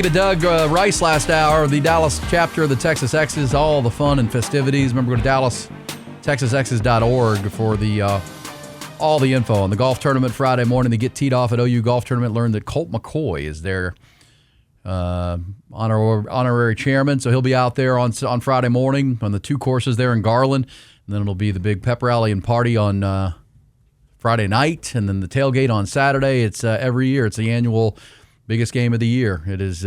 Thank you to Doug Rice last hour, the Dallas chapter of the Texas Exes, all the fun and festivities. Remember, go to DallasTexasExes.org for all the info on the golf tournament Friday morning. They get teed off at OU Golf Tournament. Learn that Colt McCoy is their honorary chairman, so he'll be out there on Friday morning on the two courses there in Garland. And then it'll be the big pep rally and party on Friday night, and then the tailgate on Saturday. It's every year. It's the annual biggest game of the year. It is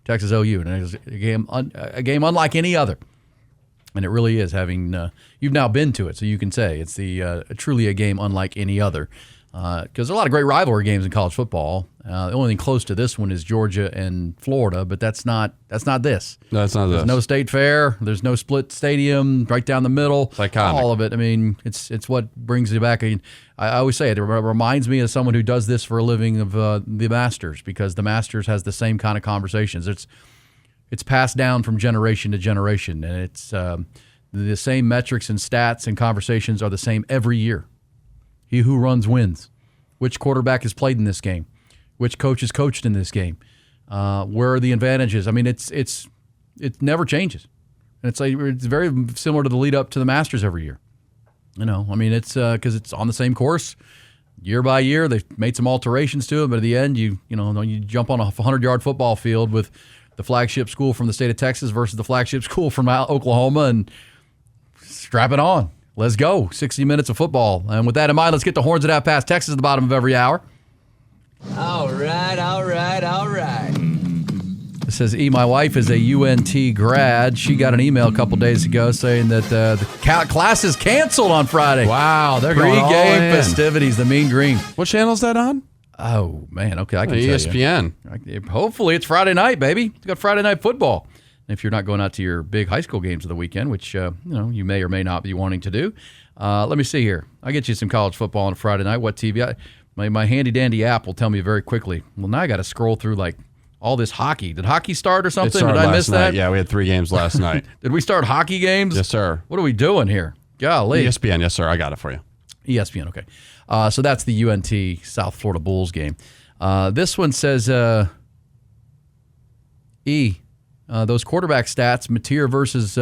Texas OU, and it is a game unlike any other. And it really is. You've now been to it, so you can say it's truly a game unlike any other. Because there's a lot of great rivalry games in college football. The only thing close to this one is Georgia and Florida, but that's not this. No, that's not this. There's no state fair. There's no split stadium right down the middle. It's iconic. All of it. I mean, it's what brings you back. I always say it reminds me of someone who does this for a living of the Masters, because the Masters has the same kind of conversations. It's passed down from generation to generation, and it's the same metrics and stats and conversations are the same every year. He who runs wins. Which quarterback has played in this game? Which coach has coached in this game? Where are the advantages? I mean, it never changes. And it's very similar to the lead up to the Masters every year. I mean, it's because it's on the same course year by year. They've made some alterations to it, but at the end, you jump on a 100-yard football field with the flagship school from the state of Texas versus the flagship school from Oklahoma, and strap it on. Let's go. 60 minutes of football. And with that in mind, let's get the horns at half past Texas at the bottom of every hour. All right. It says, my wife is a UNT grad. She got an email a couple days ago saying that the class is canceled on Friday. Wow, they're going all Pre-game in. Festivities, the Mean Green. What channel is that on? Oh, man. Okay, I can tell you. ESPN. Hopefully it's Friday night, baby. It's got Friday night football. If you're not going out to your big high school games of the weekend, which you may or may not be wanting to do, let me see here. I'll get you some college football on a Friday night. What TV? My handy-dandy app will tell me very quickly. Well, now I got to scroll through all this hockey. Did hockey start or something? Did I miss that? Yeah, we had 3 games last night. Did we start hockey games? Yes, sir. What are we doing here? Golly. ESPN, yes, sir. I got it for you. ESPN, okay. So that's the UNT South Florida Bulls game. This one says, those quarterback stats, Mateer versus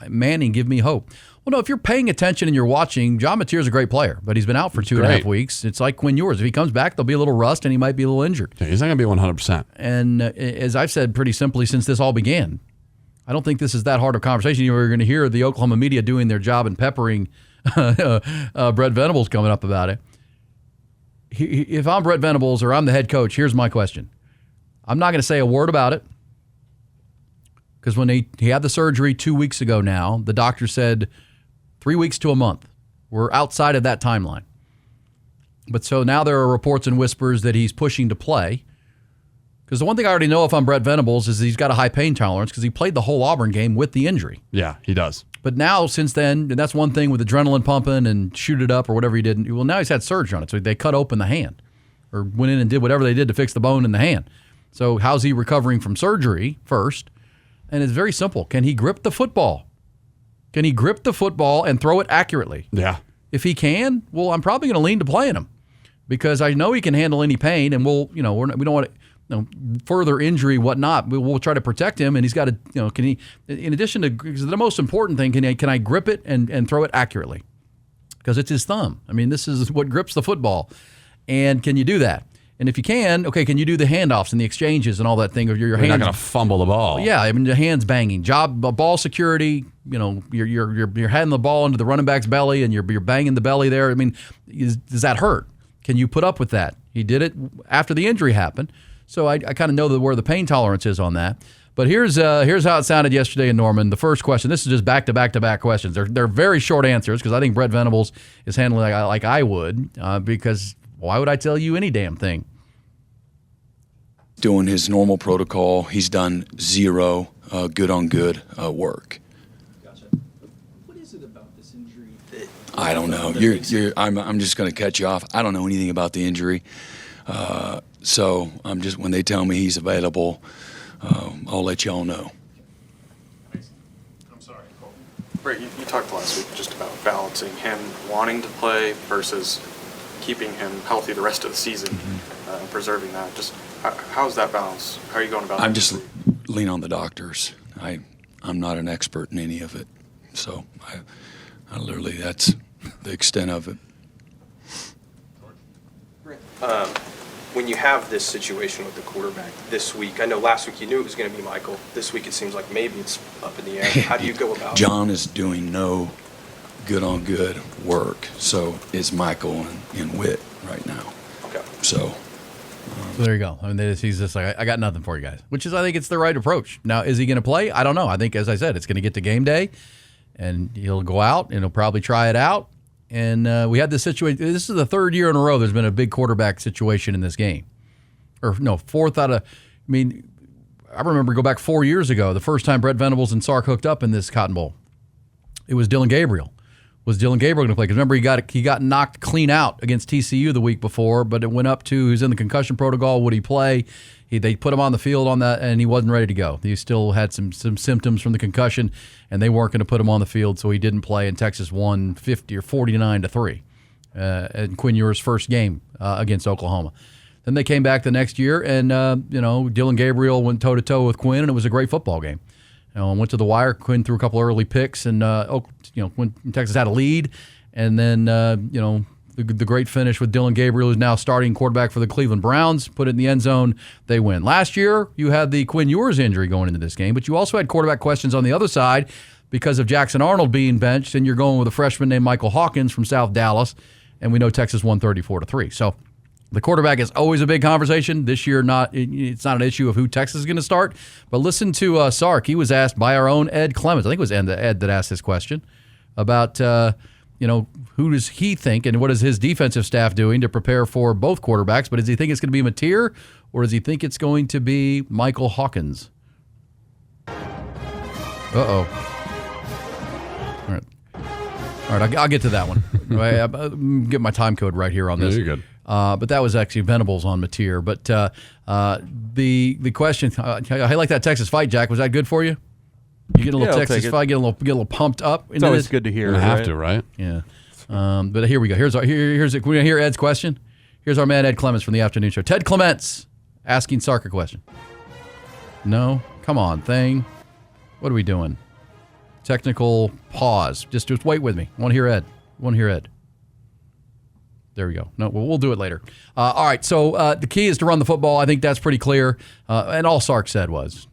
Manning, give me hope. Well, no, if you're paying attention and you're watching, John Mateer's a great player, but he's been out for 2.5 weeks. It's like Quinn Ewers. If he comes back, there'll be a little rust, and he might be a little injured. Yeah, he's not going to be 100%. And as I've said pretty simply since this all began, I don't think this is that hard of a conversation. You're going to hear the Oklahoma media doing their job and peppering Brent Venables coming up about it. If I'm Brent Venables or I'm the head coach, here's my question. I'm not going to say a word about it, because when he had the surgery 2 weeks ago now, the doctor said 3 weeks to a month. We're outside of that timeline. But so now there are reports and whispers that he's pushing to play. Because the one thing I already know if I'm Brent Venables is he's got a high pain tolerance because he played the whole Auburn game with the injury. Yeah, he does. But now, since then, and that's one thing with adrenaline pumping and shoot it up or whatever he did. Well, now he's had surgery on it. So they cut open the hand or went in and did whatever they did to fix the bone in the hand. So how's he recovering from surgery first? And it's very simple. Can he grip the football? Can he grip the football and throw it accurately? Yeah. If he can, well, I'm probably going to lean to playing him because I know he can handle any pain, and we don't want to, further injury, whatnot. We'll try to protect him, and he's got to, can he? In addition to the most important thing, can I grip it and throw it accurately? Because it's his thumb. I mean, this is what grips the football, and can you do that? And if you can, okay, can you do the handoffs and the exchanges and all that thing? Or your hands, you're not going to fumble the ball. Yeah, I mean, the hands banging, ball security. You're heading the ball into the running back's belly and you're banging the belly there. I mean, does that hurt? Can you put up with that? He did it after the injury happened, so I kind of know where the pain tolerance is on that. But here's how it sounded yesterday in Norman. The first question. This is just back-to-back questions. They're very short answers because I think Brent Venables is handling like I would because why would I tell you any damn thing? Doing his normal protocol, he's done zero good-on-good work. Gotcha. What is it about this injury that I don't know. I'm just going to cut you off. I don't know anything about the injury, so I'm just when they tell me he's available, I'll let y'all know. I'm sorry, Cole. Brent, you talked last week just about balancing him wanting to play versus keeping him healthy the rest of the season, and preserving that. Just How's that balance? How are you going about it? I'm just lean on the doctors. I'm not an expert in any of it, so I literally that's the extent of it. When you have this situation with the quarterback this week, I know last week you knew it was going to be Michael. This week it seems like maybe it's up in the air. How do you go about it? John is doing no good-on-good work, so it's Michael and Witt right now. Okay. So there you go. I mean, he's just like, I got nothing for you guys, which is, I think it's the right approach. Now, is he going to play? I don't know. I think, as I said, it's going to get to game day, and he'll go out, and he'll probably try it out. And we had this situation. This is the third year in a row there's been a big quarterback situation in this game. Or, no, fourth out of, I mean, I remember go back 4 years ago, the first time Brent Venables and Sark hooked up in this Cotton Bowl. It was Dylan Gabriel. Was Dylan Gabriel going to play? Because remember, he got knocked clean out against TCU the week before, but it went up to who's in the concussion protocol. Would he play? They put him on the field on that, and he wasn't ready to go. He still had some symptoms from the concussion, and they weren't going to put him on the field, so he didn't play. And Texas won 50 or 49-3 in Quinn Ewers' first game against Oklahoma. Then they came back the next year, and Dylan Gabriel went toe to toe with Quinn, and it was a great football game. Went to the wire. Quinn threw a couple early picks, and when Texas had a lead, and then the great finish with Dylan Gabriel, who's now starting quarterback for the Cleveland Browns, put it in the end zone. They win. Last year, you had the Quinn Ewers injury going into this game, but you also had quarterback questions on the other side because of Jackson Arnold being benched, and you're going with a freshman named Michael Hawkins from South Dallas, and we know Texas won 34-3. So the quarterback is always a big conversation. This year, it's not an issue of who Texas is going to start. But listen to Sark. He was asked by our own Ed Clemens. I think it was Ed that asked this question about who does he think and what is his defensive staff doing to prepare for both quarterbacks. But does he think it's going to be Mateer, or does he think it's going to be Michael Hawkins? Uh-oh. All right, I'll get to that one. I'll get my time code right here on this. You're good. But that was actually Venables on Mateer. But the question, I like that Texas fight, Jack. Was that good for you? You get a little Texas fight, get a little pumped up. It's always good to hear. You have to, right? Yeah. But here we go. Here's can we hear Ed's question? Here's our man Ed Clements from the afternoon show. Ted Clements asking Sark a question. No, come on, thing. What are we doing? Technical pause. Just wait with me. I want to hear Ed. There we go. No, we'll do it later. All right, so the key is to run the football. I think that's pretty clear. And all Sark said was,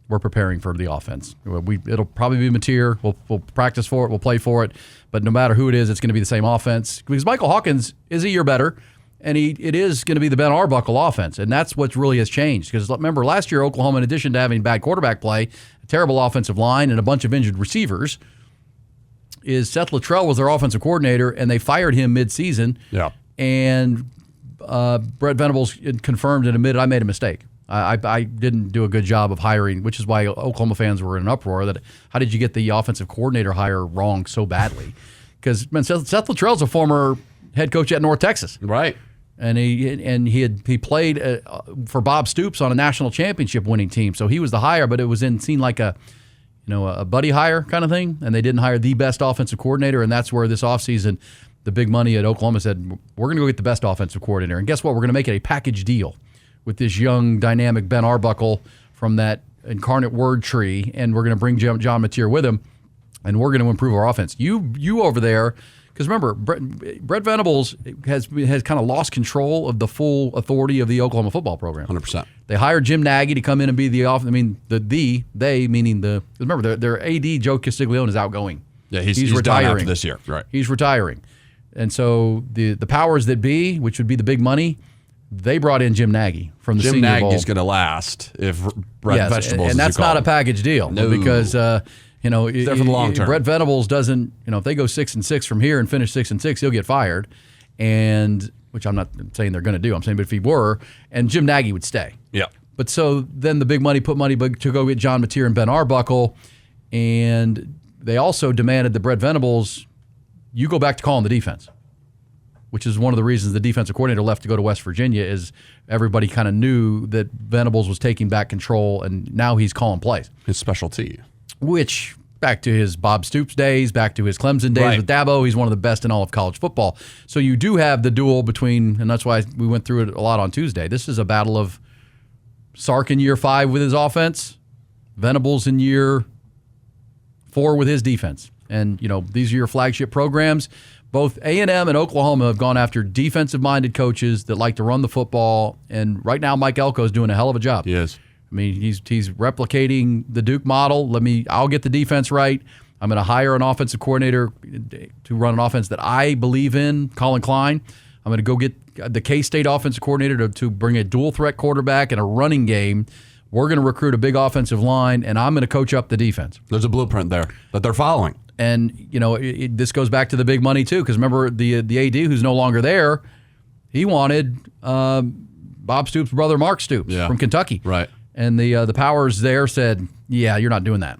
we're preparing for the offense. It'll probably be Mateer. We'll practice for it. We'll play for it. But no matter who it is, it's going to be the same offense. Because Michael Hawkins is a year better, and it is going to be the Ben Arbuckle offense. And that's what really has changed. Because remember, last year, Oklahoma, in addition to having bad quarterback play, a terrible offensive line, and a bunch of injured receivers, is Seth Luttrell was their offensive coordinator, and they fired him mid-season. Yeah. And Brent Venables confirmed and admitted, I made a mistake. I didn't do a good job of hiring, which is why Oklahoma fans were in an uproar. That how did you get the offensive coordinator hire wrong so badly? Because Seth Luttrell's a former head coach at North Texas, Right. and he played for Bob Stoops on a national championship winning team. So he was the hire, but it was seen like a buddy hire kind of thing, and they didn't hire the best offensive coordinator, and that's where this offseason the big money at Oklahoma said, we're going to go get the best offensive coordinator. And guess what? We're going to make it a package deal with this young, dynamic Ben Arbuckle from that incarnate word tree, and we're going to bring John Mateer with him, and we're going to improve our offense. You over there, because remember, Brent Venables has kind of lost control of the full authority of the Oklahoma football program. 100%. They hired Jim Nagy to come in and be they meaning remember, their AD, Joe Castiglione, is outgoing. Yeah, he's retiring done after this year. Right. He's retiring. And so the powers that be, which would be the big money, they brought in Jim Nagy from the Senior Bowl. Jim Nagy's going to last if Brent Vegetables and that's not a package deal. No. Because there for the long term. Brent Venables doesn't, if they go 6-6 from here and finish 6-6, he'll get fired. And which I'm not saying they're going to do. I'm saying, but if he were, and Jim Nagy would stay. Yeah. But so then the big money put money to go get John Mateer and Ben Arbuckle, and they also demanded that Brent Venables, you go back to calling the defense, which is one of the reasons the defensive coordinator left to go to West Virginia, is everybody kind of knew that Venables was taking back control, and now he's calling plays. His specialty. Which, back to his Bob Stoops days, back to his Clemson days with Dabo, he's one of the best in all of college football. So you do have the duel between, and that's why we went through it a lot on Tuesday. This is a battle of Sark in year 5 with his offense, Venables in year 4 with his defense. And, these are your flagship programs. Both A&M and Oklahoma have gone after defensive-minded coaches that like to run the football. And right now, Mike Elko is doing a hell of a job. He is. I mean, he's replicating the Duke model. I'll get the defense right. I'm going to hire an offensive coordinator to run an offense that I believe in, Colin Klein. I'm going to go get the K-State offensive coordinator to bring a dual-threat quarterback and a running game. We're going to recruit a big offensive line, and I'm going to coach up the defense. There's a blueprint there that they're following. And, this goes back to the big money, too, because remember the AD who's no longer there, he wanted Bob Stoops' brother Mark Stoops from Kentucky. Right. And the powers there said, yeah, you're not doing that.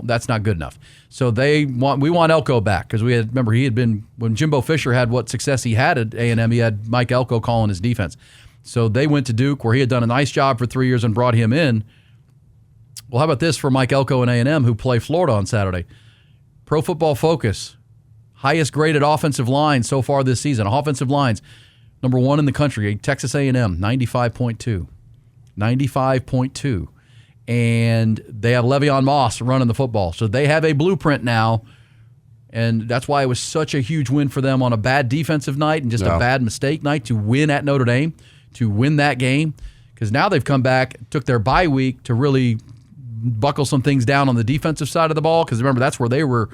That's not good enough. So we want Elko back because remember he had been, when Jimbo Fisher had what success he had at A&M, he had Mike Elko calling his defense. So they went to Duke where he had done a nice job for 3 years and brought him in. Well, how about this for Mike Elko and A&M who play Florida on Saturday? Pro Football Focus, highest graded offensive line so far this season. Offensive lines, number 1 in the country, Texas A&M, 95.2. 95.2. And they have Le'Veon Moss running the football. So they have a blueprint now, and that's why it was such a huge win for them on a bad defensive night and just a bad mistake night to win at Notre Dame, to win that game. Because now they've come back, took their bye week to really buckle some things down on the defensive side of the ball. Because remember, that's where they were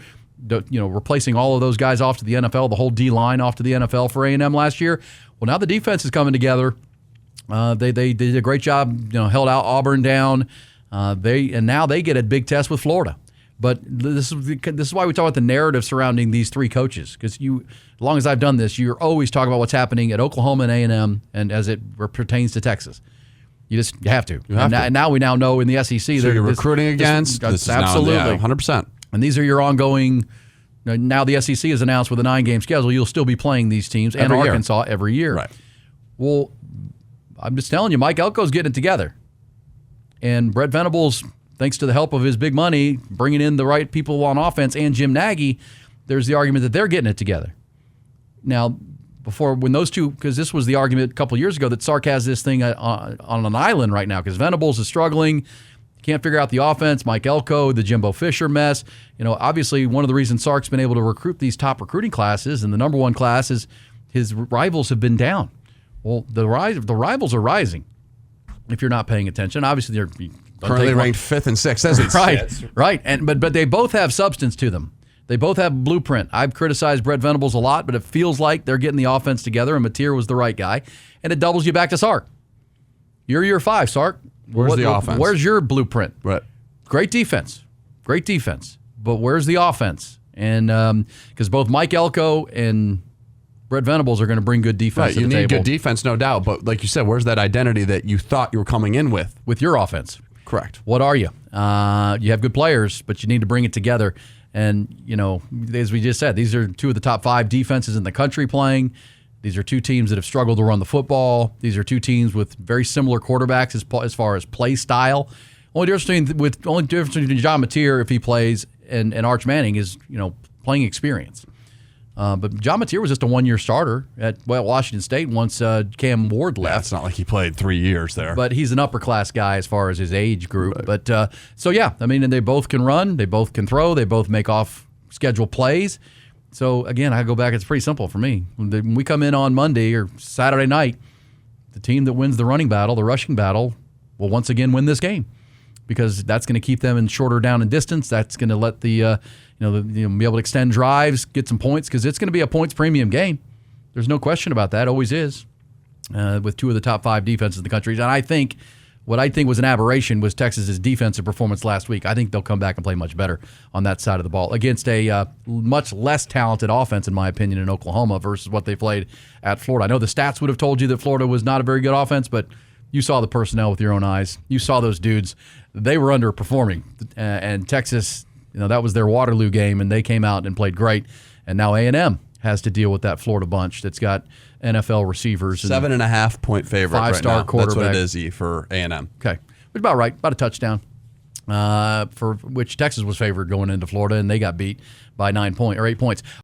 replacing all of those guys off to the NFL, the whole D-line off to the NFL for A&M last year. Well, now the defense is coming together. They did a great job, held out Auburn down. Now they get a big test with Florida. But this is why we talk about the narrative surrounding these 3 coaches. Because as long as I've done this, you're always talking about what's happening at Oklahoma and A&M, and as it pertains to Texas. You have to. And now we know in the SEC. So you're recruiting against? This absolutely. Now, 100%. And these are your ongoing. Now the SEC is announced with a 9-game schedule. You'll still be playing these teams and Arkansas every year. Right. Well, I'm just telling you, Mike Elko's getting it together. And Brent Venables, thanks to the help of his big money, bringing in the right people on offense, and Jim Nagy, there's the argument that they're getting it together. Now, when those two, because this was the argument a couple years ago that Sark has this thing on an island right now because Venables is struggling, can't figure out the offense. Mike Elko, the Jimbo Fisher mess. Obviously one of the reasons Sark's been able to recruit these top recruiting classes, and the number 1 class is his rivals have been down. Well, the rivals are rising. If you're not paying attention, obviously they're currently ranked 5th and 6th, as it sits. Right. And but they both have substance to them. They both have blueprint. I've criticized Brent Venables a lot, but it feels like they're getting the offense together, and Mateer was the right guy, and it doubles you back to Sark. You're year 5, Sark. Where's the offense? Where's your blueprint? Right. Great defense, but where's the offense? And because both Mike Elko and Brent Venables are going to bring good defense to the table. You need good defense, no doubt. But like you said, where's that identity that you thought you were coming in with? With your offense. Correct. What are you? You have good players, but you need to bring it together. And, as we just said, these are 2 of the top 5 defenses in the country playing. These are 2 teams that have struggled to run the football. These are 2 teams with very similar quarterbacks as far as play style. Only difference between John Mateer, if he plays, and Arch Manning is, playing experience. But John Mateer was just a 1-year starter at Washington State once Cam Ward left. Yeah, it's not like he played 3 years there. But he's an upper-class guy as far as his age group. Right. But and they both can run, they both can throw, they both make off-schedule plays. So, again, I go back, it's pretty simple for me. When we come in on Monday or Saturday night, the team that wins the running battle, the rushing battle, will once again win this game because that's going to keep them shorter down in distance. That's going to let be able to extend drives, get some points, because it's going to be a points premium game. There's no question about that. Always is, with 2 of the top 5 defenses in the country. And I think what I think was an aberration was Texas's defensive performance last week. I think they'll come back and play much better on that side of the ball against a much less talented offense, in my opinion, in Oklahoma versus what they played at Florida. I know the stats would have told you that Florida was not a very good offense, but you saw the personnel with your own eyes. You saw those dudes. They were underperforming. And Texas, that was their Waterloo game, and they came out and played great. And now A&M has to deal with that Florida bunch that's got NFL receivers. 7.5-point favorite 5-star quarterback. That's what it is, E, for A&M. Okay. Which about right. About a touchdown. For which Texas was favored going into Florida, and they got beat by 8 points.